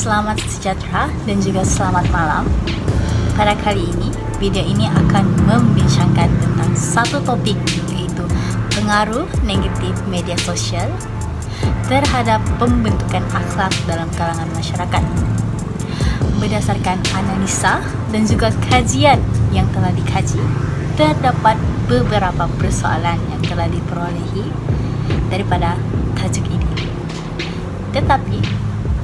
Selamat sejahtera dan juga selamat malam. Pada kali ini, video ini akan membincangkan tentang satu topik, iaitu pengaruh negatif media sosial terhadap pembentukan akhlak dalam kalangan masyarakat. Berdasarkan analisa dan juga kajian yang telah dikaji, terdapat beberapa persoalan yang telah diperolehi daripada tajuk ini. Tetapi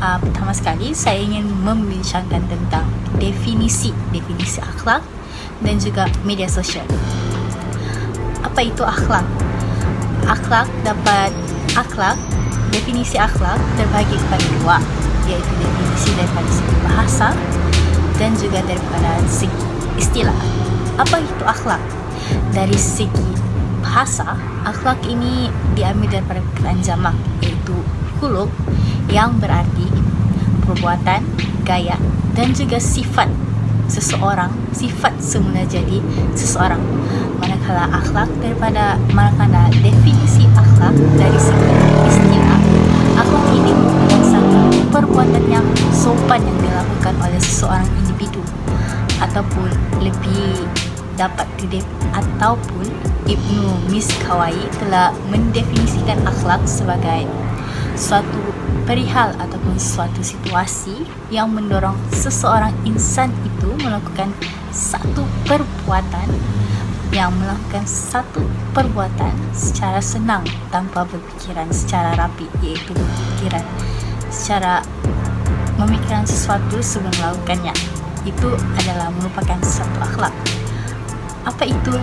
pertama sekali saya ingin membincangkan tentang definisi akhlak dan juga media sosial. Apa itu akhlak? Definisi akhlak terbagi kepada dua, iaitu definisi daripada segi bahasa dan juga daripada segi istilah. Apa itu akhlak? Dari segi bahasa, akhlak ini diambil daripada keterangan jamak, iaitu khuluq, yang berarti perbuatan, gaya dan juga sifat seseorang, sifat semula jadi seseorang. Manakala definisi akhlak dari segi istilah, akhlak ini merupakan satu perbuatan yang sopan yang dilakukan oleh seseorang individu, ataupun Ibnu Miskawai telah mendefinisikan akhlak sebagai suatu perihal ataupun suatu situasi yang mendorong seseorang insan itu melakukan satu perbuatan secara senang tanpa berpikiran secara rapi, iaitu berpikiran secara memikirkan sesuatu sebelum melakukannya. Itu adalah merupakan satu akhlak. Apa itu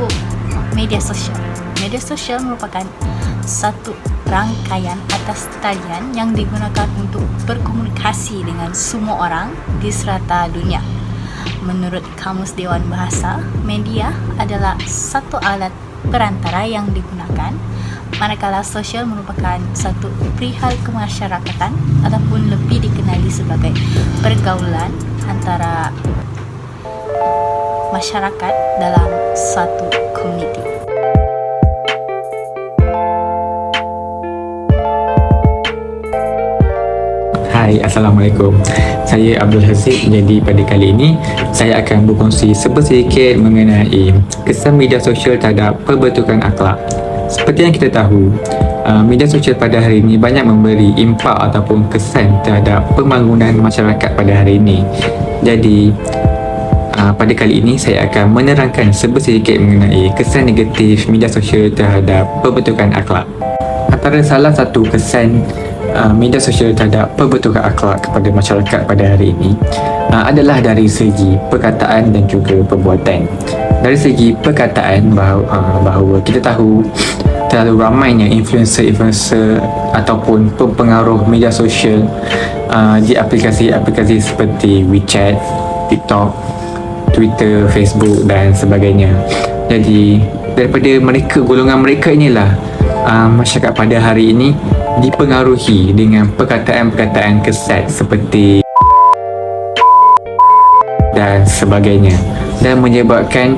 media sosial? Media sosial merupakan satu rangkaian atas talian yang digunakan untuk berkomunikasi dengan semua orang di serata dunia. Menurut Kamus Dewan Bahasa, media adalah satu alat perantara yang digunakan, manakala sosial merupakan satu perihal kemasyarakatan ataupun lebih dikenali sebagai pergaulan antara masyarakat dalam suatu komuniti. Hai, Assalamualaikum. Saya Abdul Hasib. Jadi pada kali ini saya akan berkongsi sedikit mengenai kesan media sosial terhadap pembentukan akhlak. Seperti yang kita tahu, media sosial pada hari ini banyak memberi impak ataupun kesan terhadap pembangunan masyarakat pada hari ini. Jadi pada kali ini saya akan menerangkan sedikit mengenai kesan negatif media sosial terhadap pembentukan akhlak. Antara salah satu kesan media sosial terhadap pembentukan akhlak kepada masyarakat pada hari ini adalah dari segi perkataan dan juga perbuatan. Dari segi perkataan, bahawa kita tahu terlalu ramainya influencer ataupun pempengaruh media sosial di aplikasi-aplikasi seperti WeChat, TikTok, Twitter, Facebook dan sebagainya. Jadi daripada golongan mereka inilah masyarakat pada hari ini dipengaruhi dengan perkataan-perkataan kesat seperti dan sebagainya, dan menyebabkan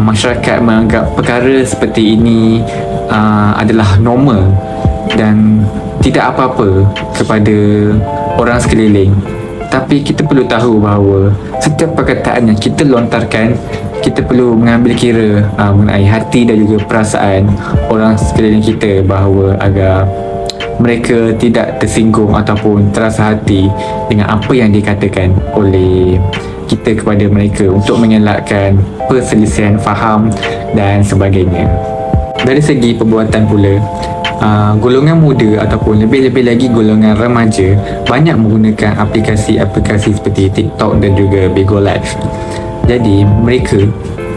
masyarakat menganggap perkara seperti ini adalah normal dan tidak apa-apa kepada orang sekeliling. Tapi kita perlu tahu bahawa setiap perkataan yang kita lontarkan, kita perlu mengambil kira mengenai hati dan juga perasaan orang sekeliling kita, bahawa agar mereka tidak tersinggung ataupun terasa hati dengan apa yang dikatakan oleh kita kepada mereka, untuk mengelakkan perselisihan faham dan sebagainya. Dari segi perbuatan pula, golongan muda ataupun lebih-lebih lagi golongan remaja banyak menggunakan aplikasi-aplikasi seperti TikTok dan juga Bigo Live. Jadi mereka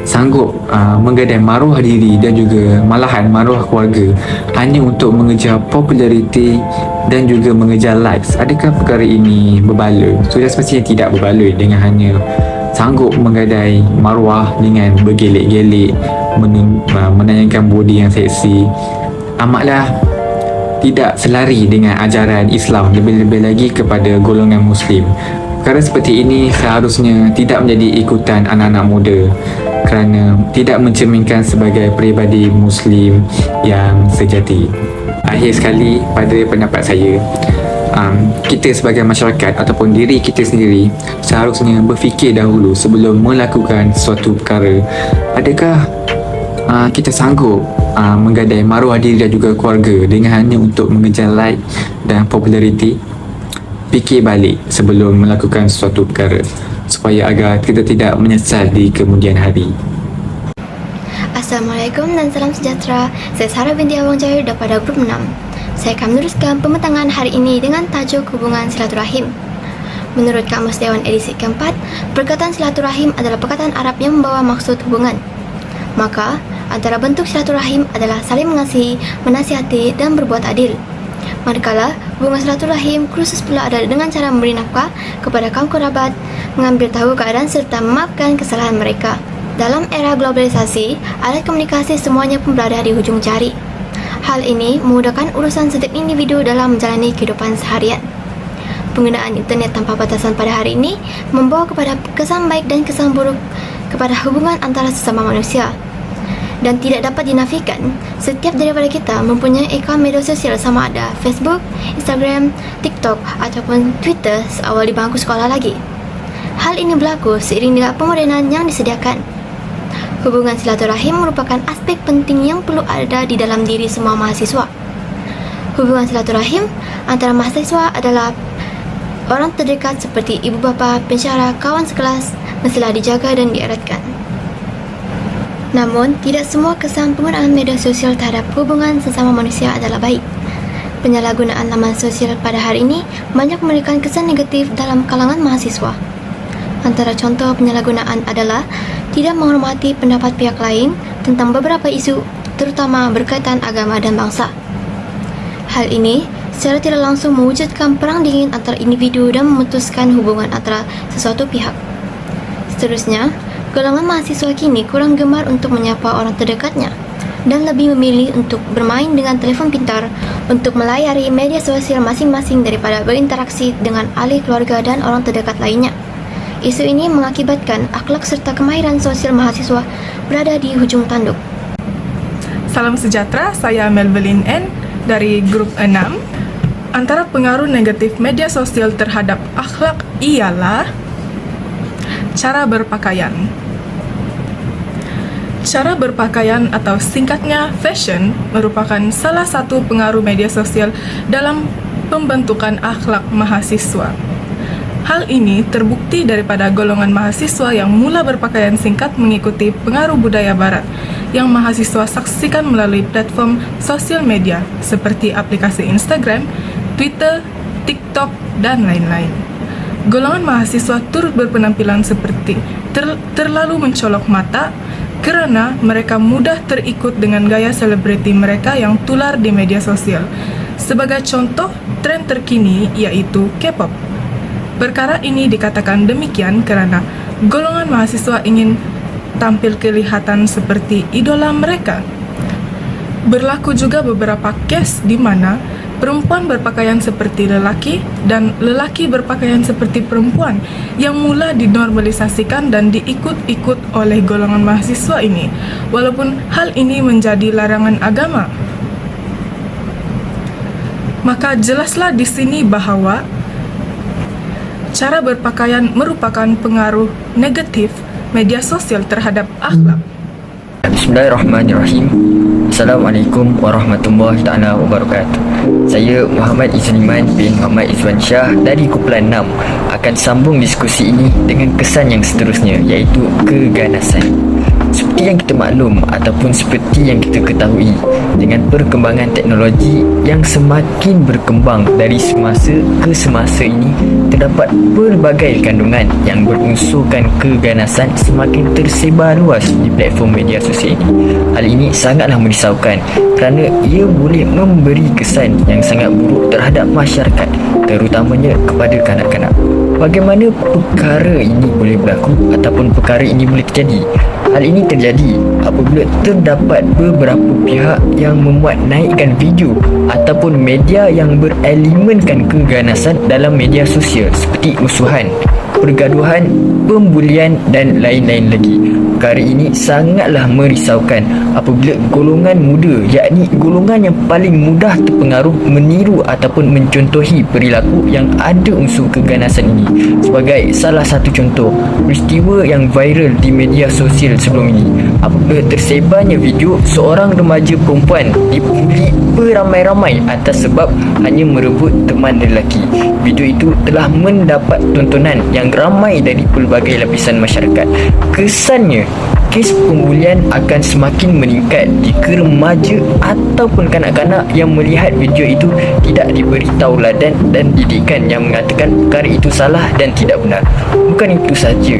sanggup menggadai maruah diri dan juga malahan maruah keluarga hanya untuk mengejar populariti dan juga mengejar likes. Adakah perkara ini berbaloi? Sudah semestinya tidak berbaloi dengan hanya sanggup menggadai maruah dengan bergelek-gelek, menayangkan body yang seksi. Amatlah tidak selari dengan ajaran Islam, lebih-lebih lagi kepada golongan Muslim. Perkara seperti ini seharusnya tidak menjadi ikutan anak-anak muda, kerana tidak mencerminkan sebagai peribadi Muslim yang sejati. Akhir sekali, pada pendapat saya, kita sebagai masyarakat ataupun diri kita sendiri seharusnya berfikir dahulu sebelum melakukan suatu perkara. Adakah kita sanggup menggadai maruah diri dan juga keluarga dengan hanya untuk mengejar like dan populariti? Fikir balik sebelum melakukan suatu perkara supaya agar kita tidak menyesal di kemudian hari. Assalamualaikum dan salam sejahtera. Saya Sarah binti Awang Jahir daripada grup 6. Saya akan meneruskan pembentangan hari ini dengan tajuk hubungan silaturahim. Menurut Kamus Dewan edisi keempat, perkataan silaturahim adalah perkataan Arab yang membawa maksud hubungan. Maka, antara bentuk silaturahim adalah saling mengasihi, menasihati dan berbuat adil. Manakala hubungan silaturahim khusus pula adalah dengan cara memberi nafkah kepada kaum kerabat, mengambil tahu keadaan serta memaafkan kesalahan mereka. Dalam era globalisasi, alat komunikasi semuanya pun berada di hujung jari. Hal ini memudahkan urusan setiap individu dalam menjalani kehidupan seharian. Penggunaan internet tanpa batasan pada hari ini membawa kepada kesan baik dan kesan buruk kepada hubungan antara sesama manusia. Dan tidak dapat dinafikan, setiap daripada kita mempunyai akaun media sosial sama ada Facebook, Instagram, TikTok ataupun Twitter seawal di bangku sekolah lagi. Hal ini berlaku seiring dengan pemodenan yang disediakan. Hubungan silaturahim merupakan aspek penting yang perlu ada di dalam diri semua mahasiswa. Hubungan silaturahim antara mahasiswa adalah orang terdekat seperti ibu bapa, pensyarah, kawan sekelas mestilah dijaga dan dieratkan. Namun, tidak semua kesan penggunaan media sosial terhadap hubungan sesama manusia adalah baik. Penyalahgunaan laman sosial pada hari ini banyak memberikan kesan negatif dalam kalangan mahasiswa. Antara contoh penyalahgunaan adalah tidak menghormati pendapat pihak lain tentang beberapa isu, terutama berkaitan agama dan bangsa. Hal ini secara tidak langsung mewujudkan perang dingin antara individu dan memutuskan hubungan antara sesuatu pihak. Seterusnya, golongan mahasiswa kini kurang gemar untuk menyapa orang terdekatnya dan lebih memilih untuk bermain dengan telefon pintar untuk melayari media sosial masing-masing daripada berinteraksi dengan ahli keluarga dan orang terdekat lainnya. Isu ini mengakibatkan akhlak serta kemahiran sosial mahasiswa berada di hujung tanduk. Salam sejahtera, saya Melvelyn N dari grup 6. Antara pengaruh negatif media sosial terhadap akhlak ialah cara berpakaian. Cara berpakaian atau singkatnya fashion merupakan salah satu pengaruh media sosial dalam pembentukan akhlak mahasiswa. Hal ini terbukti daripada golongan mahasiswa yang mula berpakaian singkat mengikuti pengaruh budaya barat yang mahasiswa saksikan melalui platform sosial media seperti aplikasi Instagram, Twitter, TikTok, dan lain-lain. Golongan mahasiswa turut berpenampilan seperti terlalu mencolok mata kerana mereka mudah terikut dengan gaya selebriti mereka yang tular di media sosial. Sebagai contoh, tren terkini iaitu K-pop. Perkara ini dikatakan demikian kerana golongan mahasiswa ingin tampil kelihatan seperti idola mereka. Berlaku juga beberapa kes di mana perempuan berpakaian seperti lelaki dan lelaki berpakaian seperti perempuan yang mula dinormalisasikan dan diikut-ikut oleh golongan mahasiswa ini, walaupun hal ini menjadi larangan agama. Maka jelaslah di sini bahawa cara berpakaian merupakan pengaruh negatif media sosial terhadap akhlak. Bismillahirrahmanirrahim. Assalamualaikum warahmatullahi taala wabarakatuh. Saya Muhammad Izniman bin Muhammad Izwan Shah dari kumpulan 6 akan sambung diskusi ini dengan kesan yang seterusnya, iaitu keganasan. Seperti yang kita maklum ataupun seperti yang kita ketahui, dengan perkembangan teknologi yang semakin berkembang dari semasa ke semasa ini, terdapat pelbagai kandungan yang berunsurkan keganasan semakin tersebar luas di platform media sosial ini. Hal ini sangatlah merisaukan kerana ia boleh memberi kesan yang sangat buruk terhadap masyarakat, terutamanya kepada kanak-kanak. Bagaimana perkara ini boleh berlaku ataupun perkara ini boleh terjadi? Hal ini terjadi apabila terdapat beberapa pihak yang memuat naikkan video ataupun media yang berelemenkan keganasan dalam media sosial seperti usuhan, pergaduhan, pembulian dan lain-lain lagi. perkara ini sangatlah merisaukan apabila golongan muda, yakni golongan yang paling mudah terpengaruh, meniru ataupun mencontohi perilaku yang ada unsur keganasan ini. Sebagai salah satu contoh, peristiwa yang viral di media sosial sebelum ini apabila tersebarnya video seorang remaja perempuan dibuli beramai-ramai atas sebab hanya merebut teman lelaki. Video itu telah mendapat tontonan yang ramai dari pelbagai lapisan masyarakat. Kesannya, kes pembulian akan semakin meningkat jika remaja ataupun kanak-kanak yang melihat video itu tidak diberi tauladan dan didikan yang mengatakan perkara itu salah dan tidak benar. Bukan itu sahaja,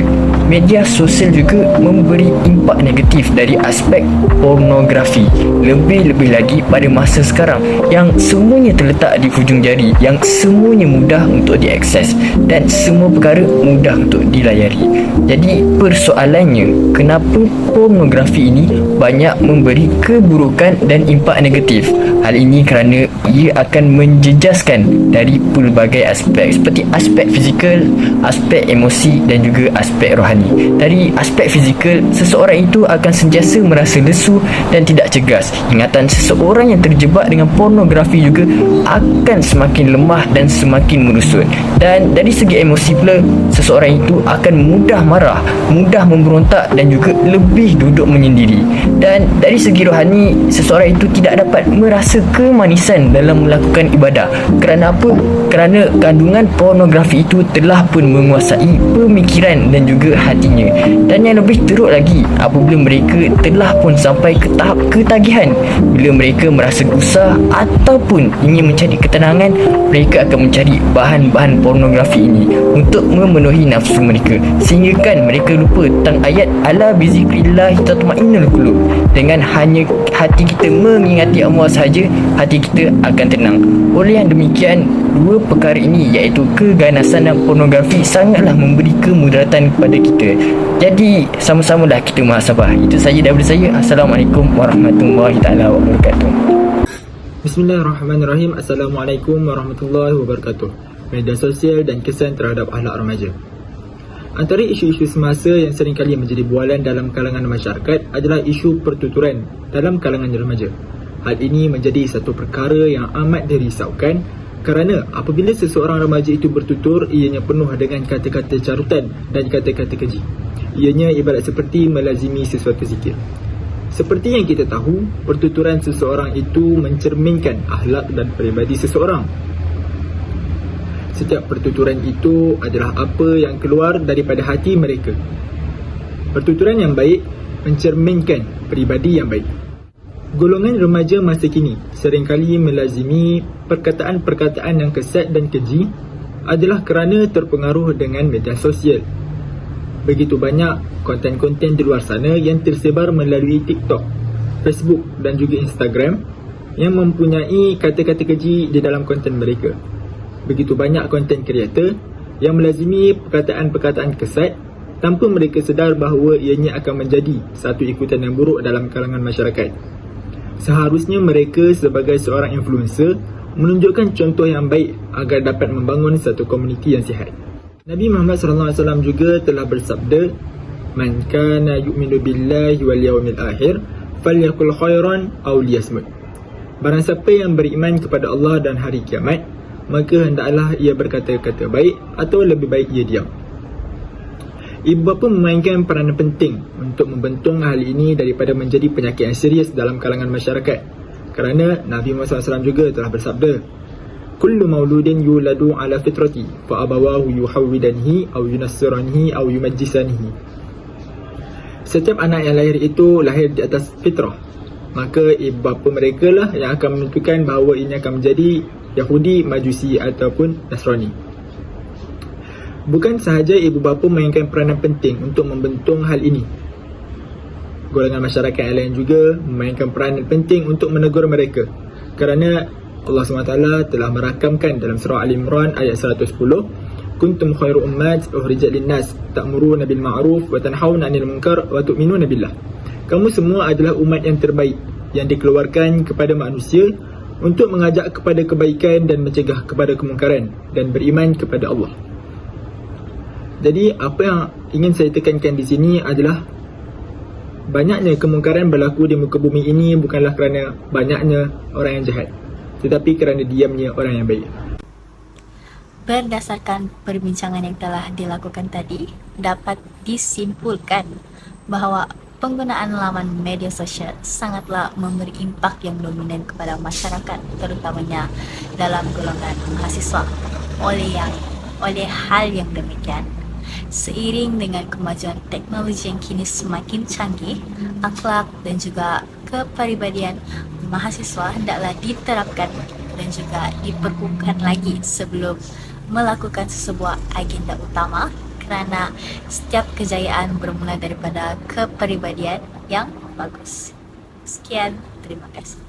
media sosial juga memberi impak negatif dari aspek pornografi. Lebih-lebih lagi pada masa sekarang yang semuanya terletak di hujung jari, yang semuanya mudah untuk diakses dan semua perkara mudah untuk dilayari. Jadi persoalannya, kenapa pornografi ini banyak memberi keburukan dan impak negatif? Hal ini kerana ia akan menjejaskan dari pelbagai aspek, seperti aspek fizikal, aspek emosi dan juga aspek rohani. Dari aspek fizikal, seseorang itu akan sentiasa merasa lesu dan tidak cegas. Ingatan seseorang yang terjebak dengan pornografi juga akan semakin lemah dan semakin merusut. Dan dari segi emosi pula, seseorang itu akan mudah marah, mudah memberontak dan juga lebih duduk menyendiri. Dan dari segi rohani, seseorang itu tidak dapat merasa kemanisan dalam melakukan ibadah. Kerana apa? Kerana kandungan pornografi itu telah pun menguasai pemikiran dan juga hatinya. Dan yang lebih teruk lagi, apabila mereka telah pun sampai ke tahap ketagihan, bila mereka merasa gusar ataupun ingin mencari ketenangan, mereka akan mencari bahan-bahan pornografi ini untuk memenuhi nafsu mereka, sehingga kan mereka lupa tentang ayat ala bizikrillah tatmainnul qulub. Dengan hanya hati kita mengingati Allah sahaja, hati kita akan tenang. Oleh yang demikian, dua perkara ini iaitu keganasan dan pornografi sangatlah memberi kemudaratan kepada kita. Jadi sama-samalah kita muhasabah. Itu saja daripada saya. Assalamualaikum warahmatullahi taala wabarakatuh. Bismillahirrahmanirrahim. Assalamualaikum warahmatullahi wabarakatuh. Media sosial dan kesan terhadap akhlak remaja. Antara isu-isu semasa yang seringkali menjadi bualan dalam kalangan masyarakat adalah isu pertuturan dalam kalangan remaja. Hal ini menjadi satu perkara yang amat dirisaukan kerana apabila seseorang remaja itu bertutur, ianya penuh dengan kata-kata carutan dan kata-kata keji. Ianya ibarat seperti melazimi sesuatu zikir. Seperti yang kita tahu, pertuturan seseorang itu mencerminkan akhlak dan peribadi seseorang. Setiap pertuturan itu adalah apa yang keluar daripada hati mereka. Pertuturan yang baik mencerminkan peribadi yang baik. Golongan remaja masa kini seringkali melazimi perkataan-perkataan yang kesat dan keji adalah kerana terpengaruh dengan media sosial. Begitu banyak konten-konten di luar sana yang tersebar melalui TikTok, Facebook dan juga Instagram yang mempunyai kata-kata keji di dalam konten mereka. Begitu banyak konten kreator yang melazimi perkataan-perkataan kesat tanpa mereka sedar bahawa ianya akan menjadi satu ikutan yang buruk dalam kalangan masyarakat. Seharusnya mereka sebagai seorang influencer menunjukkan contoh yang baik agar dapat membangun satu komuniti yang sihat. Nabi Muhammad SAW juga telah bersabda, "Man kana yu'minu billahi wal yawmil akhir falyakul khairan aw liyasmut." Barang siapa yang beriman kepada Allah dan hari kiamat, maka hendaklah ia berkata-kata baik atau lebih baik ia diam. Ibu bapa memainkan peranan penting untuk membentong hal ini daripada menjadi penyakit yang serius dalam kalangan masyarakat. Kerana Nabi Muhammad SAW juga telah bersabda, "Kullu mauludin yuladu ala fitrati fa abawahu yuhawwidanihi aw yunassiranihi aw yumajjisanihi." Setiap anak yang lahir itu lahir di atas fitrah. Maka ibu bapa mereka lah yang akan menentukan bahawa ini akan menjadi Yahudi, Majusi ataupun Nasrani. Bukan sahaja ibu bapa memainkan peranan penting untuk membentong hal ini, golongan masyarakat yang lain juga memainkan peranan penting untuk menegur mereka. Kerana Allah SWT telah merakamkan dalam surah Al-Imran ayat 110, "Kuntum khairu ummat ukhrijat linnas ta'muruna bil ma'ruf wa tanhauna 'anil munkar wa tu'minuna billah." Kamu semua adalah umat yang terbaik yang dikeluarkan kepada manusia untuk mengajak kepada kebaikan dan mencegah kepada kemungkaran dan beriman kepada Allah. Jadi apa yang ingin saya tekankan di sini adalah Banyaknya kemungkaran berlaku di muka bumi ini bukanlah kerana banyaknya orang yang jahat, tetapi kerana diamnya orang yang baik. Berdasarkan perbincangan yang telah dilakukan tadi, dapat disimpulkan bahawa penggunaan laman media sosial sangatlah memberi impak yang dominan kepada masyarakat, terutamanya dalam golongan mahasiswa. Oleh hal yang demikian, seiring dengan kemajuan teknologi yang kini semakin canggih, akhlak dan juga kepribadian mahasiswa hendaklah diterapkan dan juga diperkukuhkan lagi sebelum melakukan sebuah agenda utama, kerana setiap kejayaan bermula daripada kepribadian yang bagus. Sekian, terima kasih.